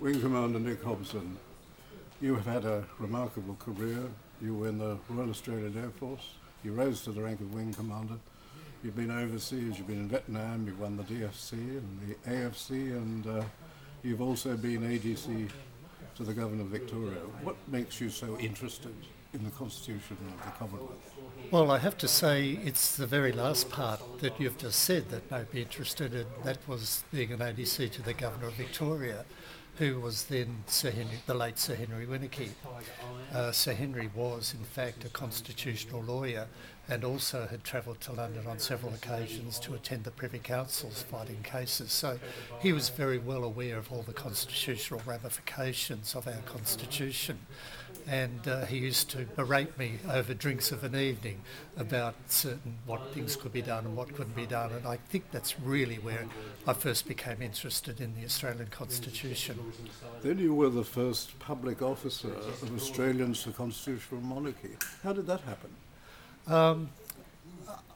Wing Commander Nick Hobson, you have had a remarkable career. You were in the Royal Australian Air Force. You rose to the rank of Wing Commander. You've been overseas, you've been in Vietnam, you've won the DFC and the AFC, and you've also been ADC to the Governor of Victoria. What makes you so interested in the Constitution of the Commonwealth? Well, I have to say it's the very last part that you've just said that made me interested in. That was being an ADC to the Governor of Victoria, who was then the late Sir Henry Winnicky. Sir Henry was, in fact, a constitutional lawyer and also had travelled to London on several occasions to attend the Privy Councils fighting cases. So he was very well aware of all the constitutional ramifications of our constitution. And he used to berate me over drinks of an evening about what things could be done and what couldn't be done. And I think that's really where I first became interested in the Australian Constitution. Then you were the first public officer of Australians for constitutional monarchy. How did that happen?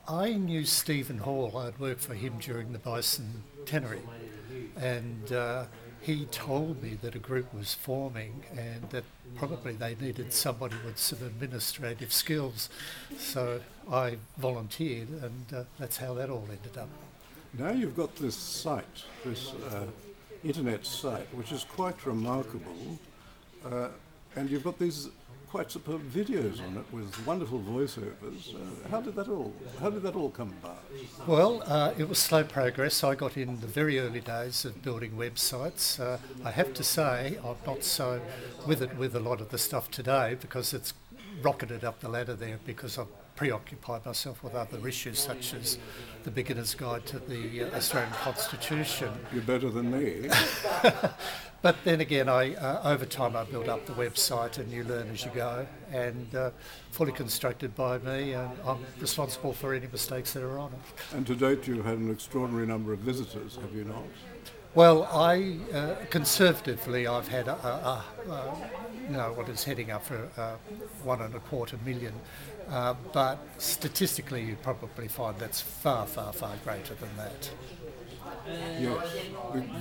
I knew Stephen Hall. I'd worked for him during the bicentenary, and he told me that a group was forming and that probably they needed somebody with some administrative skills. So I volunteered, and that's how that all ended up. Now you've got this site, this internet site, which is quite remarkable, and you've got these quite superb videos on it with wonderful voiceovers. How did that all come about? Well, it was slow progress. I got in the very early days of building websites. I have to say I'm not so with it with a lot of the stuff today because it's rocketed up the ladder there because I've preoccupied myself with other issues such as the Beginner's Guide to the Australian Constitution. You're better than me. But then again, over time I built up the website, and you learn as you go, and fully constructed by me, and I'm responsible for any mistakes that are on it. And to date you've had an extraordinary number of visitors, have you not? Well, conservatively I've had what is heading up for 1.25 million, but statistically you'd probably find that's far, far, far greater than that. Yes,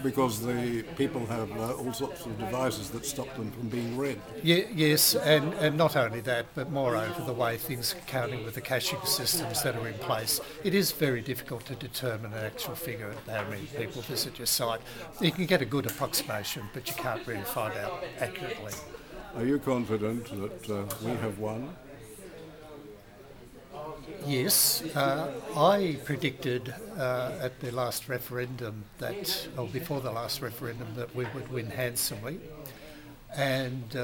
because the people have all sorts of devices that stop them from being read. Yes, and not only that, but moreover the way things are counting with the caching systems that are in place. It is very difficult to determine an actual figure of how many people visit your site. You can get a good approximation, but you can't really find out accurately. Are you confident that we have won? Yes, I predicted at the last referendum before the last referendum, that we would win handsomely. And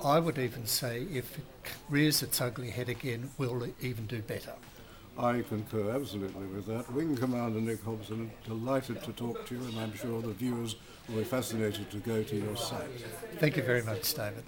I would even say if it rears its ugly head again, we'll even do better. I concur absolutely with that. Wing Commander Nick Hobson, delighted to talk to you, and I'm sure the viewers will be fascinated to go to your site. Thank you very much, David.